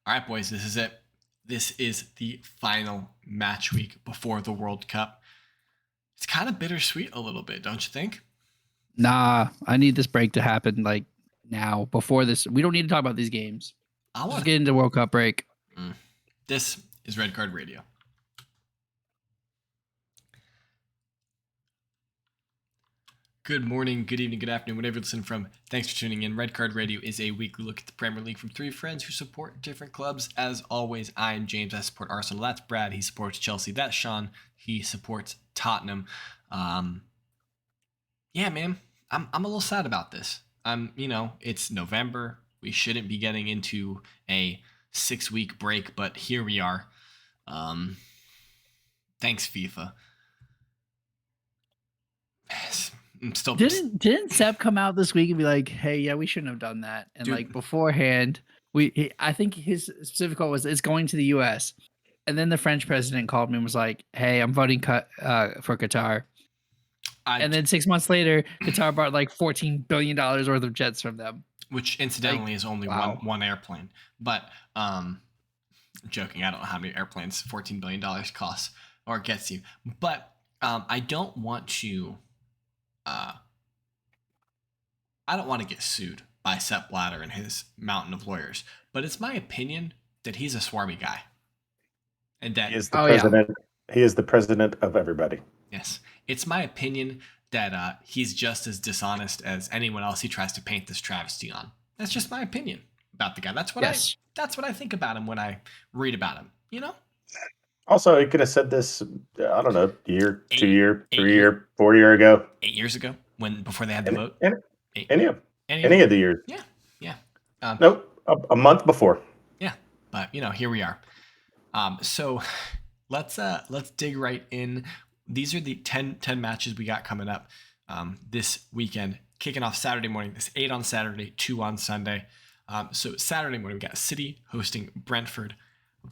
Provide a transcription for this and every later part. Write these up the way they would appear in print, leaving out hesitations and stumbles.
All right, boys, this is it. This is the final match week before the World Cup. It's kind of bittersweet a little bit, don't you think? Nah, I need this break to happen like now before this. We don't need to talk about these games. I Just want get into World Cup break. to. This is Red Card Radio. Good morning, good evening, good afternoon, whatever you're listening from. Thanks for tuning in. Red Card Radio is a weekly look at the Premier League from three friends who support different clubs. As always, I'm James. I support Arsenal. That's Brad. He supports Chelsea. That's Sean. He supports Tottenham. Yeah, man, I'm a little sad about this. It's November. We shouldn't be getting into a 6-week break, but here we are. Thanks, FIFA. I'm still Didn't Seb come out this week and be like, "Hey, yeah, we shouldn't have done that." And Dude. like beforehand, I think his specific quote was, "It's going to the U.S." And then the French president called me and was like, "Hey, I'm voting for Qatar." And then 6 months later, Qatar bought like $14 billion worth of jets from them. Which incidentally is only wow. one airplane. But joking, I don't know how many airplanes $14 billion costs or gets you. But I don't want to get sued by Sepp Blatter and his mountain of lawyers. But it's my opinion that he's a swarmy guy. And that he is the president. Yeah. He is the president of everybody. Yes. It's my opinion that he's just as dishonest as anyone else he tries to paint this travesty on. That's just my opinion about the guy. That's what I think about him when I read about him, you know? Also, he could have said this, I don't know, year, 2 year, 3 year, 4 year ago. 8 years ago, before they had the vote. Any of the years. Yeah. Nope, a month before. Yeah, but here we are. So let's dig right in. These are the 10 matches we got coming up this weekend, kicking off Saturday morning. There's 8 on Saturday, 2 on Sunday. So Saturday morning, we got City hosting Brentford,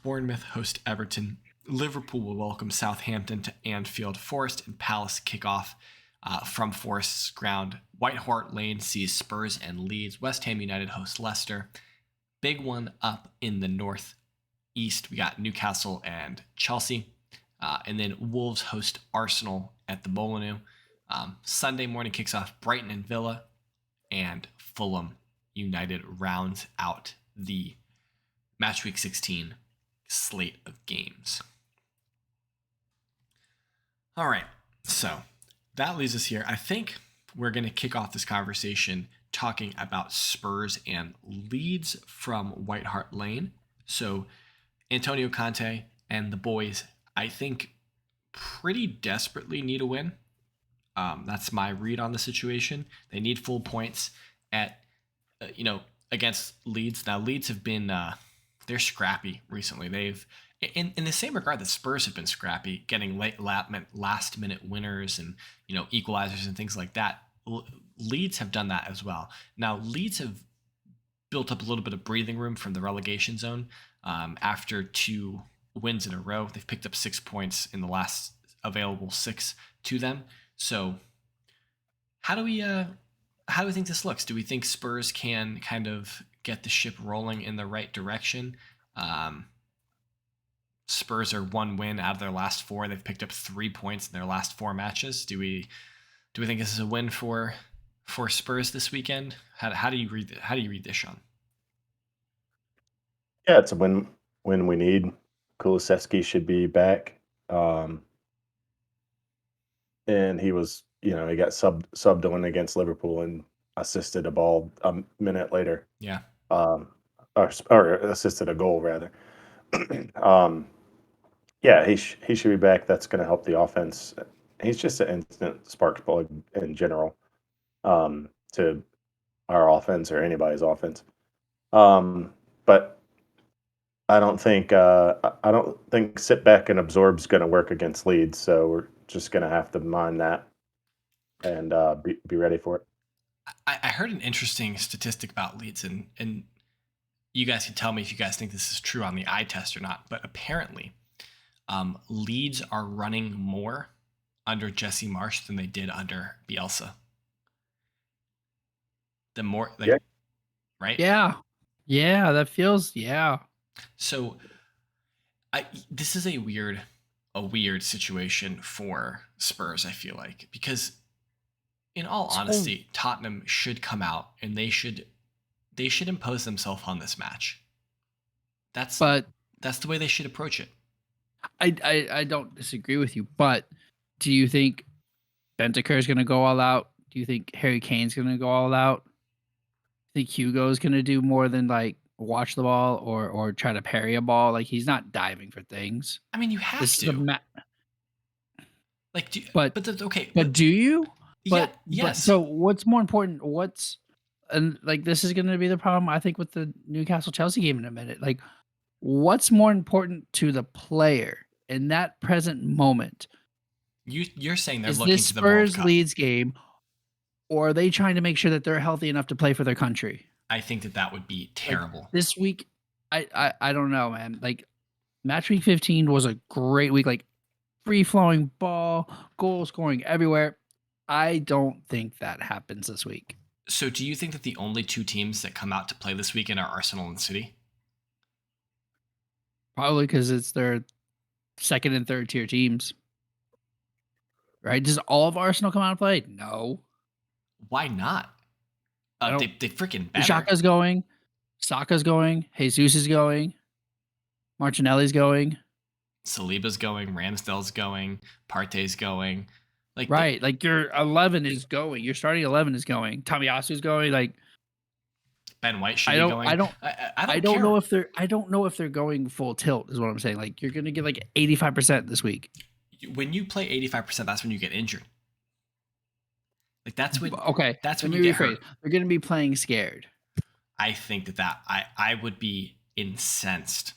Bournemouth host Everton, Liverpool will welcome Southampton to Anfield, Forest and Palace kick off from Forest's ground. White Hart Lane sees Spurs and Leeds. West Ham United host Leicester. Big one up in the northeast. We got Newcastle and Chelsea. And then Wolves host Arsenal at the Molineux. Sunday morning kicks off Brighton and Villa. And Fulham United rounds out the Match Week 16 slate of games. All right, so that leaves us here. I think we're going to kick off this conversation talking about Spurs and Leeds from White Hart Lane. So Antonio Conte and the boys, I think, pretty desperately need a win. That's my read on the situation. They need full points at, against Leeds. Now, Leeds have been, they're scrappy recently. They've, in the same regard that Spurs have been scrappy, getting last minute winners and, equalizers and things like that. Leeds have done that as well. Now, Leeds have built up a little bit of breathing room from the relegation zone after 2 wins in a row. They've picked up 6 points in the last available 6 to them. So how do we think this looks? Do we think Spurs can kind of get the ship rolling in the right direction? Spurs are 1 win out of their last 4. They've picked up 3 points in their last 4 matches. Do we think this is a win for Spurs this weekend? How do you read this, Sean? Yeah, it's a win we need. Kulusevski should be back. And he was, he got subbed on against Liverpool and assisted a ball a minute later. Yeah. Or assisted a goal rather. Yeah, he should be back. That's going to help the offense. He's just an instant spark plug in general to our offense or anybody's offense. But I don't think sit back and absorb's going to work against Leeds. So we're just going to have to mind that and be ready for it. I heard an interesting statistic about Leeds, and you guys can tell me if you guys think this is true on the eye test or not. But apparently, Leeds are running more under Jesse Marsch than they did under Bielsa. The more, right? Yeah, that feels, yeah. So this is a weird situation for Spurs, I feel like, because in all honesty, Tottenham should come out and they should impose themselves on this match. That's the way they should approach it. I don't disagree with you, but do you think Bentancur is going to go all out? Do you think Harry Kane's going to go all out? Do you think Hugo's going to do more than like watch the ball or try to parry a ball? Like he's not diving for things. I mean, you have to. But do you? But yes. So what's more important? And like this is going to be the problem I think with the Newcastle Chelsea game in a minute. Like what's more important to the player in that present moment? You're saying they're is looking this to the World Cup. Leeds game, or are they trying to make sure that they're healthy enough to play for their country? I think that would be terrible. Like, this week, I don't know, man. Like match week 15 was a great week. Like free flowing ball, goal scoring everywhere. I don't think that happens this week. So do you think that the only two teams that come out to play this weekend are Arsenal and City? Probably because it's their second and third tier teams. Right? Does all of Arsenal come out and play? No. Why not? They freaking better. Xhaka's going. Saka's going. Jesus is going. Martinelli's going. Saliba's going. Ramsdale's going. Partey's going. Like like your 11 is going. Your starting 11 is going. Tomiyasu's going. Like Ben White should be going. I don't know if they're going full tilt. Is what I'm saying. Like you're gonna get like 85% this week. When you play 85%, that's when you get injured. Like that's when you get hurt. They're going to be playing scared. I think that I would be incensed.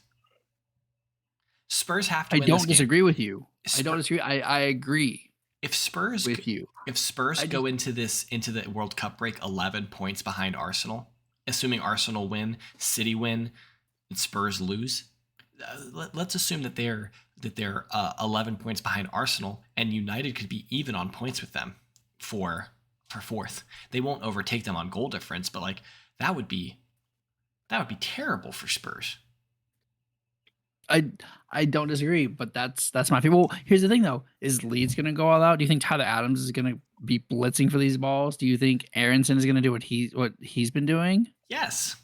Spurs have to win this game. I don't disagree with you. I don't disagree. I agree. If Spurs with you. If Spurs go into the World Cup break 11 points behind Arsenal, assuming Arsenal win, City win, and Spurs lose, let's assume that they're 11 points behind Arsenal, and United could be even on points with them for fourth. They won't overtake them on goal difference, but like that would be terrible for Spurs. I don't disagrry, but that's my favorite. Well, here's the thing though: is Leeds going to go all out? Do you think Tyler Adams is going to be blitzing for these balls? Do you think Aronson is going to do what he's been doing? Yes.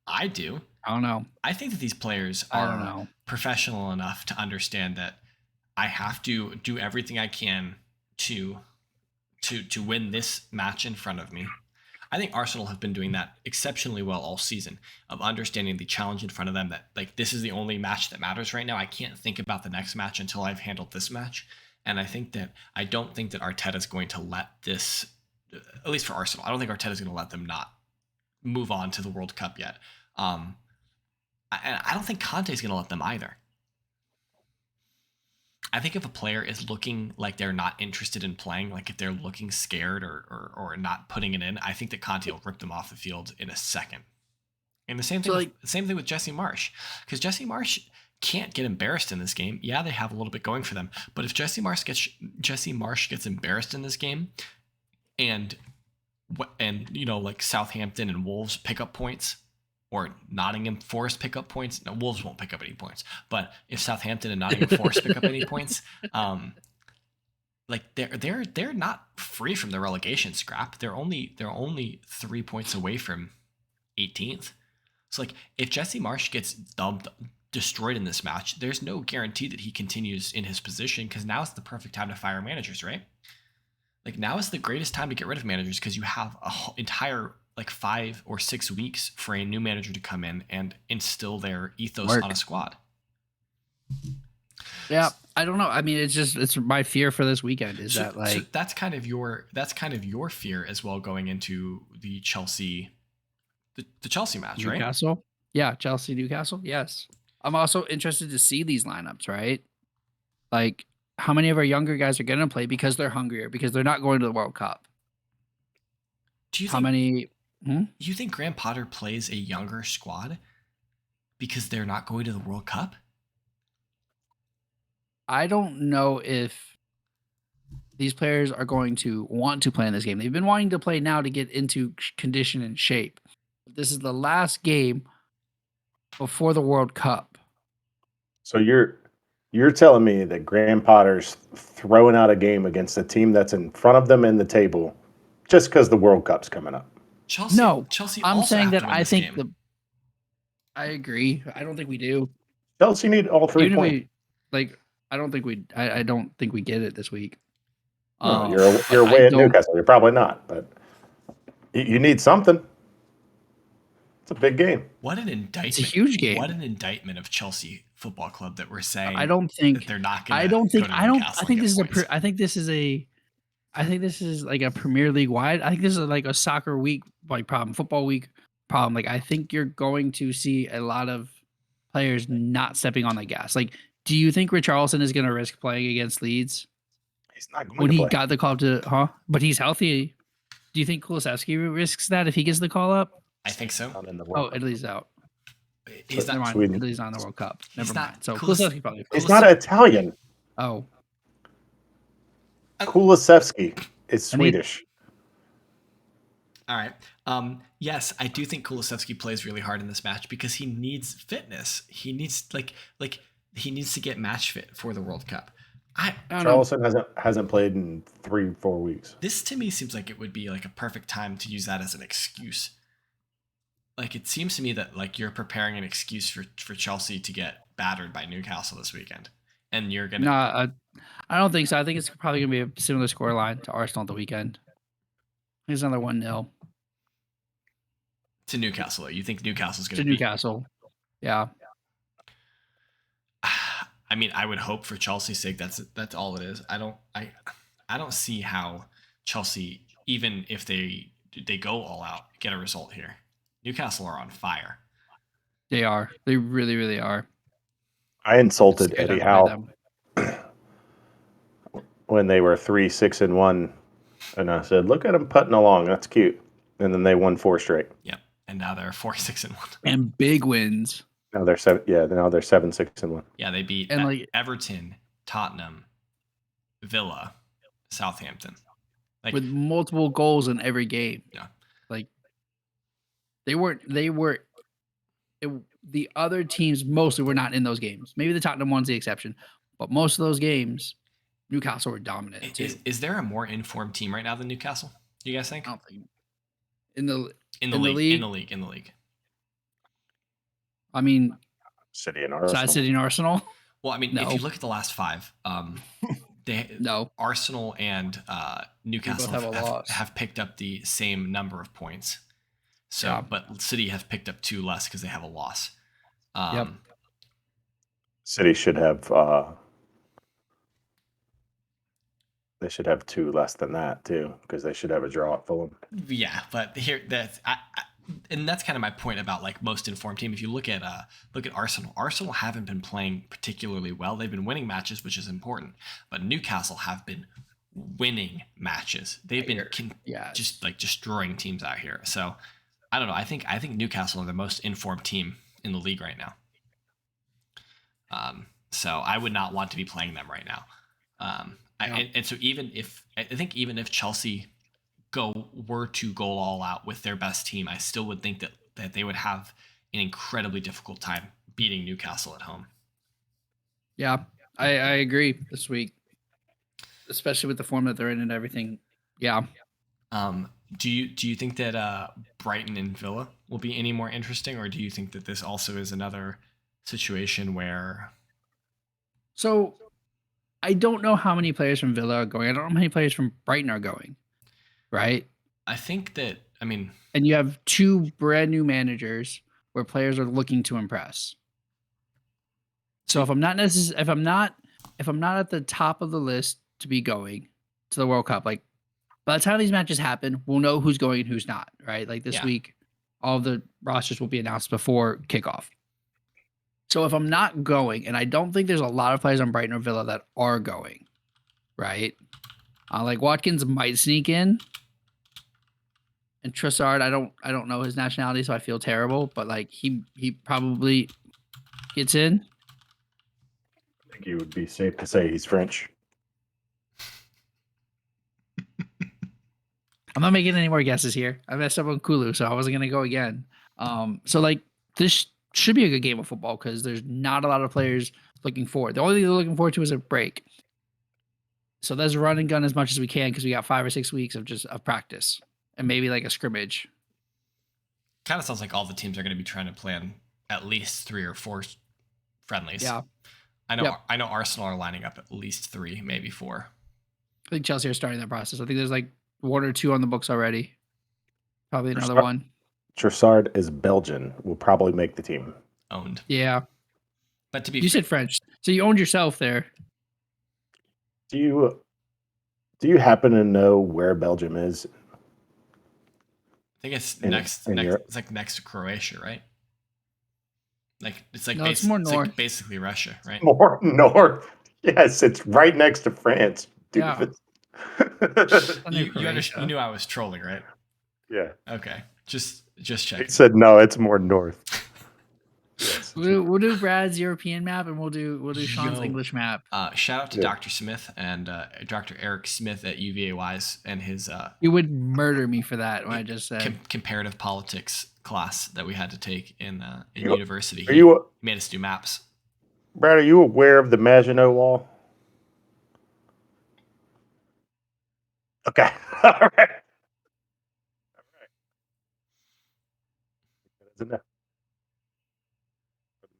I do. I don't know. I think that these players are professional enough to understand that I have to do everything I can to win this match in front of me. I think Arsenal have been doing that exceptionally well all season, of understanding the challenge in front of them, that like this is the only match that matters right now. I can't think about the next match until I've handled this match. And I don't think that Arteta is going to let this, at least for Arsenal, I don't think Arteta is going to let them not move on to the World Cup yet. And I don't think Conte is going to let them either. I think if a player is looking like they're not interested in playing, like if they're looking scared or not putting it in, I think that Conte will rip them off the field in a second. And the same thing with Jesse Marsch, because Jesse Marsch can't get embarrassed in this game. Yeah, they have a little bit going for them, but if Jesse Marsch gets embarrassed in this game, and like Southampton and Wolves pick up points, or Nottingham Forest pick up points. No, Wolves won't pick up any points. But if Southampton and Nottingham Forest pick up any points, like they're not free from the relegation scrap. They're only 3 points away from 18th. So like if Jesse Marsch gets destroyed in this match, there's no guarantee that he continues in his position, because now it's the perfect time to fire managers, right? Like now is the greatest time to get rid of managers, because you have a whole entire like 5 or 6 weeks for a new manager to come in and instill their ethos on a squad. Yeah, I don't know. I mean, it's my fear for this weekend is so that's kind of your fear as well going into the Chelsea, the Chelsea match, Newcastle? Right? Newcastle, yeah, Chelsea, Newcastle, yes. I'm also interested to see these lineups, right? Like how many of our younger guys are going to play because they're hungrier, because they're not going to the World Cup. Do you you think Graham Potter plays a younger squad because they're not going to the World Cup? I don't know if these players are going to want to play in this game. They've been wanting to play now to get into condition and shape. This is the last game before the World Cup. So you're telling me that Graham Potter's throwing out a game against a team that's in front of them in the table just because the World Cup's coming up? Chelsea I'm also saying have that to win I this think game. I agree. I don't think we do. Chelsea need all 3 Even points. I don't think we get it this week. No, But you're I away at don't. Newcastle. You're probably not, but you need something. It's a big game. What an indictment! It's a huge game. What an indictment of Chelsea Football Club that we're saying. I don't think that they're not going to. I don't think. Go to I don't. Newcastle I think and this is get points. I think this is a. I think this is like a Premier League wide. I think this is like a soccer week like problem, football week problem. Like I think you're going to see a lot of players not stepping on the gas. Like, do you think Richarlison is going to risk playing against Leeds He's not going when to he play. got the call up to? But he's healthy. Do you think Kulusevski risks that if he gets the call up? I think so. Not in the World Cup. Italy's out. He's Never not. mind. Sweden. Italy's not in the World Cup. Never not- mind. So Kulis- Kulusevski probably. He's not Italian. Oh, Kulusevski is I mean- Swedish. All right. Yes, I do think Kulusevski plays really hard in this match because he needs fitness. He needs he needs to get match fit for the World Cup. I don't know. Charleston hasn't played in 3-4 weeks. This to me seems like it would be like a perfect time to use that as an excuse. Like it seems to me that like you're preparing an excuse for Chelsea to get battered by Newcastle this weekend, and you're gonna. No, I don't think so. I think it's probably going to be a similar scoreline to Arsenal at the weekend. I think it's another 1-0 To Newcastle. You think Newcastle's going to to beat Newcastle. Yeah. I mean, I would hope for Chelsea's sake that's all it is. I don't see how Chelsea, even if they go all out, get a result here. Newcastle are on fire. They are. They really, really are. I insulted Scared Eddie not to play Howe them. when they were 3-6-1, and I said, "Look at them putting along. That's cute." And then they won 4 straight. Yep. And now they're 4-6-1. And big wins. Now they're 7-6-1. Yeah, they beat And like Everton, Tottenham, Villa, Southampton. Like with multiple goals in every game. Yeah. Like they were the other teams mostly were not in those games. Maybe the Tottenham one's the exception, but most of those games, Newcastle were dominant too. Is there a more informed team right now than Newcastle? Do you guys think? I don't think in the league. I mean, City and Arsenal. besides City and Arsenal. Well, I mean, No. if you look at the last 5, No. Arsenal and Newcastle have a loss. have picked up the same number of points. So, Yeah. but City have picked up 2 less because they have a loss. Yep. City should have. They should have 2 less than that too, because they should have a draw at Fulham. Yeah, but here and that's kind of my point about like most informed team. If you look at Arsenal, Arsenal haven't been playing particularly well. They've been winning matches, which is important, but Newcastle have been winning matches. They've been just like destroying teams out here. So I don't know. I think Newcastle are the most informed team in the league right now. So I would not want to be playing them right now. And so even if Chelsea were to go all out with their best team, I still would think that they would have an incredibly difficult time beating Newcastle at home. Yeah, I agree this week, especially with the form that they're in and everything. Yeah. Do you think that Brighton and Villa will be any more interesting, or do you think that this also is another situation where? So, I don't know how many players from Villa are going. I don't know how many players from Brighton are going. Right. I think that and you have 2 brand new managers where players are looking to impress. So if I'm not at the top of the list to be going to the World Cup, like by the time these matches happen, we'll know who's going and who's not, right? Like this week, all the rosters will be announced before kickoff. So if I'm not going, and I don't think there's a lot of players on Brighton or Villa that are going, right? Like Watkins might sneak in. And Trossard, I don't know his nationality, so I feel terrible. But like he probably gets in. I think it would be safe to say he's French. I'm not making any more guesses here. I messed up on Kulu, so I wasn't gonna go again. So like this should be a good game of football because there's not a lot of players looking forward. The only thing they're looking forward to is a break. So let's run and gun as much as we can because we got 5 or 6 weeks of practice and maybe like a scrimmage. Kind of sounds like all the teams are going to be trying to plan at least 3 or 4 friendlies. Yeah. I know Arsenal are lining up at least 3, maybe 4. I think Chelsea are starting that process. I think there's like 1 or 2 on the books already. Probably another one. Trossard is Belgian. Will probably make the team. Owned. Yeah. But to be You said French. So you owned yourself there. Do you happen to know where Belgium is? I think it's next. It's like next to Croatia, right? Like it's like it's more north. Like basically Russia, right? More north. Yes, it's right next to France. Yeah. You knew I was trolling, right? Yeah. Okay. Just check. He said no. It's more north. Yes. We'll do Brad's European map and we'll do Sean's English map. Shout out to Dr. Smith and Dr. Eric Smith at UVA-Wise and his. You would murder me for that when I just said comparative politics class that we had to take in university. Made us do maps. Brad, are you aware of the Maginot Law? Okay. All right. Isn't it?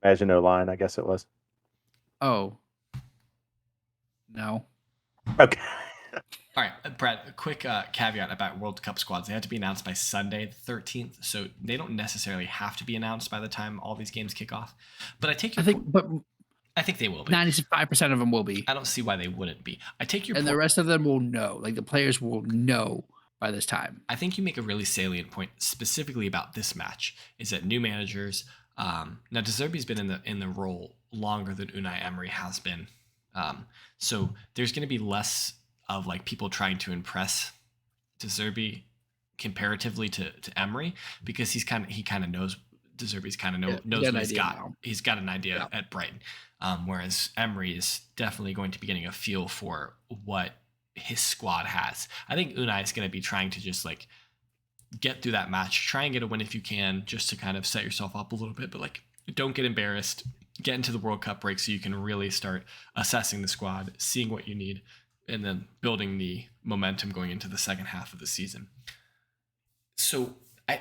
Maginot Line, I guess it was. Oh. No. Okay. All right, Brad, a quick caveat about World Cup squads. They have to be announced by Sunday the 13th, so they don't necessarily have to be announced by the time all these games kick off. But I think they will be. 95% of them will be. I don't see why they wouldn't be. I take your point. And the rest of them will know. Like the players will know by this time. I think you make a really salient point specifically about this match, is that new managers now De Zerbi's been in the role longer than Unai Emery has been. So there's going to be less of like people trying to impress De Zerbi comparatively to Emery, because he kind of knows De Zerbi's kind of knows what he's got. Now. He's got an idea at Brighton, whereas Emery is definitely going to be getting a feel for what his squad has. I think Unai is going to be trying to just like get through that match, try and get a win if you can, just to kind of set yourself up a little bit, but like don't get embarrassed. Get into the World Cup break so you can really start assessing the squad, seeing what you need, and then building the momentum going into the second half of the season. So I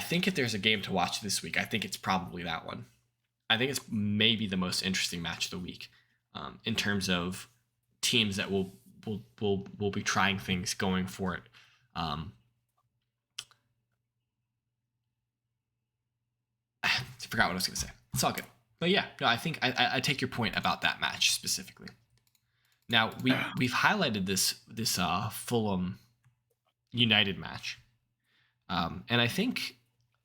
think if there's a game to watch this week, I think it's probably that one. I think it's maybe the most interesting match of the week, in terms of teams that will be trying things, going for it. I forgot what I was going to say. It's all good. But yeah, no, I think I take your point about that match specifically. Now we've highlighted this Fulham United match, and I think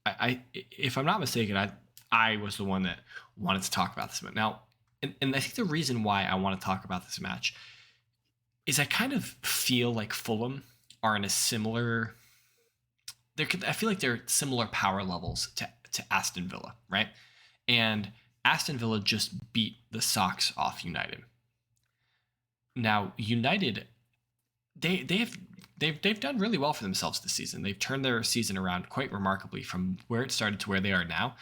I if I'm not mistaken, I was the one that wanted to talk about this match. Now, and I think the reason why I want to talk about this match is I kind of feel like Fulham are in a similar. I feel like they're similar power levels to Aston Villa, right? And Aston Villa just beat the socks off United. Now, United, they've done really well for themselves this season. They've turned their season around quite remarkably from where it started to where they are now,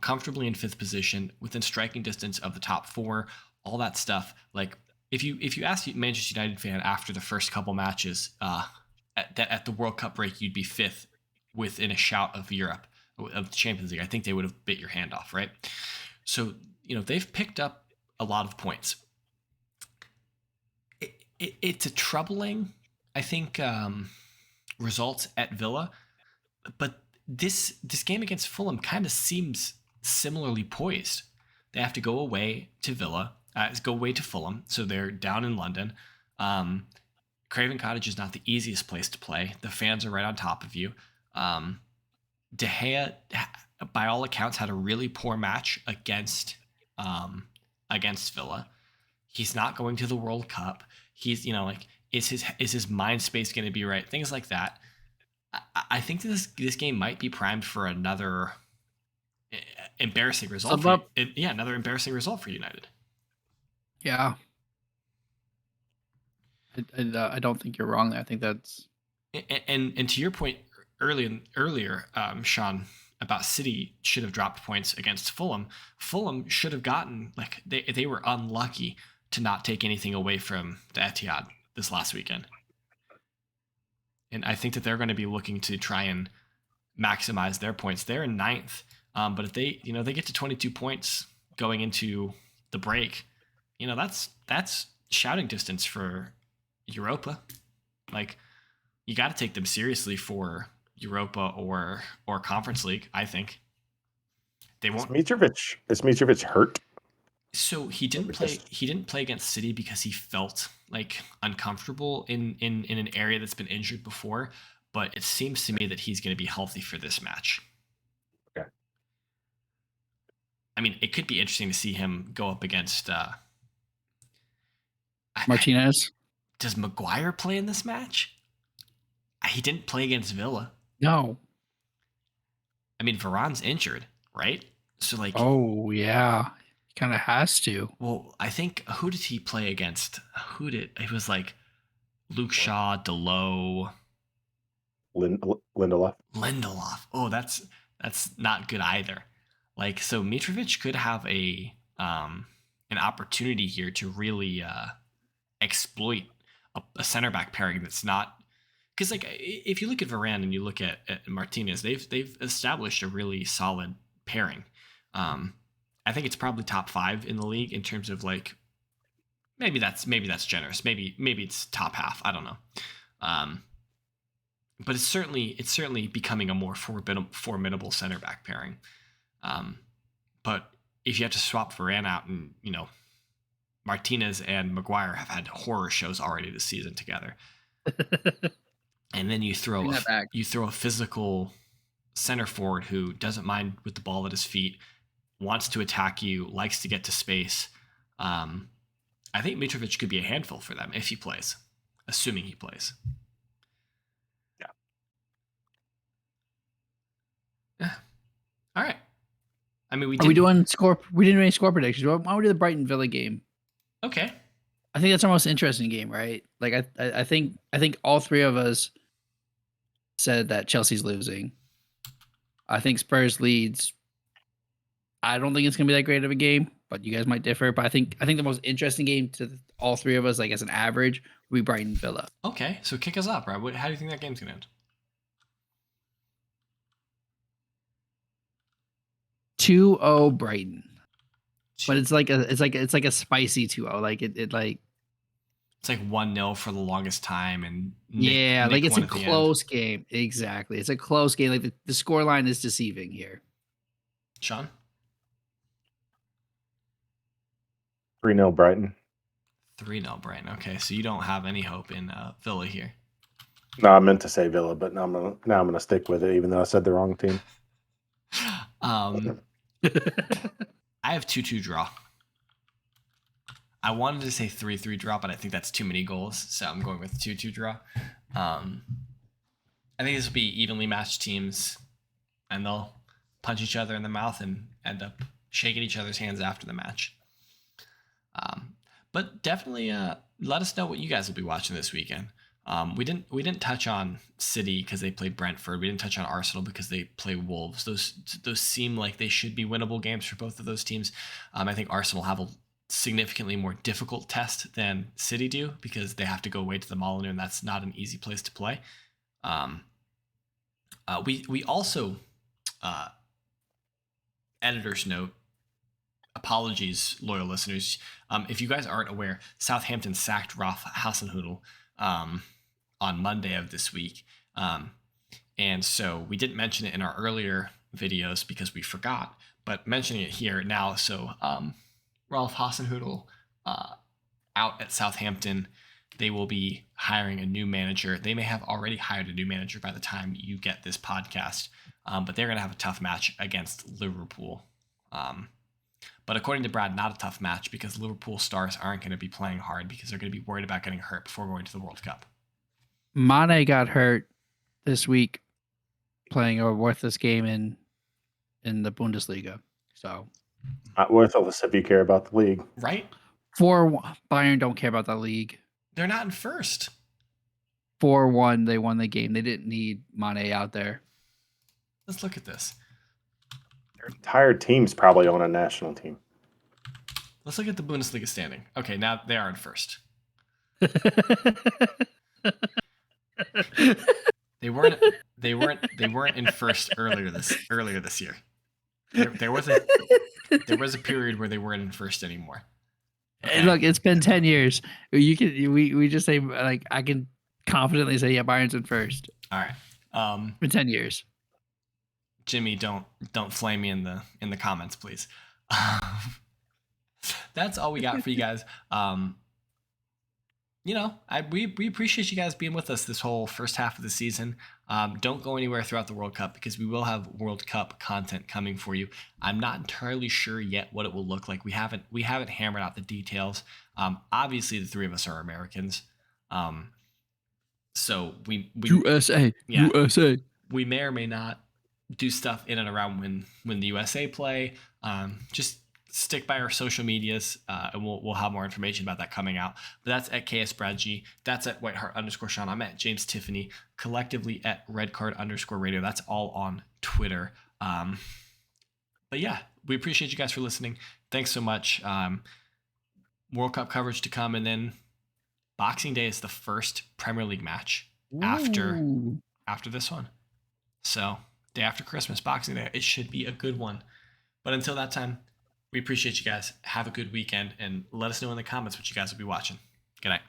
comfortably in 5th position, within striking distance of the top 4, all that stuff. Like if you ask a Manchester United fan after the first couple matches at the World Cup break, you'd be 5th within a shout of Europe, of the Champions League. I think they would have bit your hand off, right? So, they've picked up a lot of points. It's a troubling, I think, results at Villa, but this game against Fulham kind of seems similarly poised. They have to go away to Fulham, so they're down in London. Craven Cottage is not the easiest place to play. The fans are right on top of you. De Gea, by all accounts, had a really poor match against Villa. He's not going to the World Cup. He's, is his mind space going to be right? Things like that. I think this game might be primed for another embarrassing result. Another embarrassing result for United. Yeah. I don't think you're wrong there. I think that's. And to your point earlier, Sean, about City should have dropped points against Fulham. Fulham should have gotten, like, they were unlucky to not take anything away from the Etihad this last weekend. And I think that they're going to be looking to try and maximize their points. They're in 9th, but if they get to 22 points going into the break, that's shouting distance for Europa. Like, you got to take them seriously for Europa or Conference League. I think they won't. Is Mitrovic hurt? So he didn't play. He didn't play against City because he felt like uncomfortable in an area that's been injured before. But it seems to me that he's going to be healthy for this match. Okay. I mean, it could be interesting to see him go up against Martinez. Does Maguire play in this match? He didn't play against Villa. No. I mean, Varane's injured, right? So, like, oh yeah, he kind of has to. Well, I think, who did he play against? It was like Luke Shaw, Delo, Lindelof. Oh, that's not good either. Like, so Mitrovic could have an opportunity here to really exploit a center back pairing that's not, because, like, if you look at Varane and you look at Martinez, they've established a really solid pairing. I think it's probably top 5 in the league in terms of, like, maybe that's generous. Maybe it's top half. I don't know. But it's certainly becoming a more formidable center back pairing. But if you have to swap Varane out, and Martinez and Maguire have had horror shows already this season together, and then you throw a physical center forward who doesn't mind with the ball at his feet, wants to attack you, likes to get to space. I think Mitrovic could be a handful for them if he plays, assuming he plays. Yeah. All right. I mean, we didn't do any score predictions. Why don't we do the Brighton Villa game? Okay. I think that's our most interesting game, right? Like, I think all three of us said that Chelsea's losing. I think Spurs Leeds. I don't think it's gonna be that great of a game, but you guys might differ. But I think the most interesting game to all three of us, like as an average, would be Brighton Villa. Okay, so kick us up, Rob. How do you think that game's gonna end? 2-0 Brighton. But it's like a spicy 2-0. Like it's like 1-0 for the longest time, and Nick it's a close game. Exactly, it's a close game. Like the score line is deceiving here. Sean? 3-0 Brighton. 3-0 Brighton. Okay, so you don't have any hope in Villa here. No, I meant to say Villa, but now I'm gonna stick with it, even though I said the wrong team. I have 2-2 draw. I wanted to say 3-3 draw, but I think that's too many goals, so I'm going with 2-2 draw. I think this will be evenly matched teams, and they'll punch each other in the mouth and end up shaking each other's hands after the match. But definitely let us know what you guys will be watching this weekend. We didn't touch on City because they played Brentford. We didn't touch on Arsenal because they play Wolves. Those seem like they should be winnable games for both of those teams. I think Arsenal have a significantly more difficult test than City do because they have to go away to the Molineux, and that's not an easy place to play. We also, editor's note, apologies, loyal listeners. If you guys aren't aware, Southampton sacked Ralph Hasenhüttl on Monday of this week. And so we didn't mention it in our earlier videos because we forgot, but mentioning it here now. So Ralph Hasenhüttl out at Southampton. They will be hiring a new manager. They may have already hired a new manager by the time you get this podcast, but they're going to have a tough match against Liverpool. But according to Brad, not a tough match because Liverpool stars aren't going to be playing hard because they're going to be worried about getting hurt before going to the World Cup. Mane got hurt this week playing a worthless game in the Bundesliga. So not worthless if you care about the league, right? Bayern don't care about the league. They're not in first. 4-1, they won the game. They didn't need Mane out there. Let's look at this. entire team's probably on a national team. Let's look at the Bundesliga standing. Okay, now they are in first. They weren't in first earlier this year. There was a period where they weren't in first anymore. Okay. Hey, look, it's been 10 years. We just say, like, I can confidently say, yeah, Bayern's in first. All right. For 10 years. Jimmy, don't flame me in the comments, please. That's all we got for you guys. We appreciate you guys being with us this whole first half of the season. Don't go anywhere throughout the World Cup because we will have World Cup content coming for you. I'm not entirely sure yet what it will look like. We haven't hammered out the details. Obviously, the three of us are Americans. So we USA. We may or may not do stuff in and around when the USA play. Just stick by our social medias, and we'll have more information about that coming out. But that's at KSBradG. That's at Whiteheart_Sean. I'm at James Tiffany, collectively at Redcard_Radio. That's all on Twitter. But yeah, we appreciate you guys for listening. Thanks so much. World Cup coverage to come, and then Boxing Day is the first Premier League match after this one. So day after Christmas, Boxing Day. It should be a good one. But until that time, we appreciate you guys. Have a good weekend, and let us know in the comments what you guys will be watching. Good night.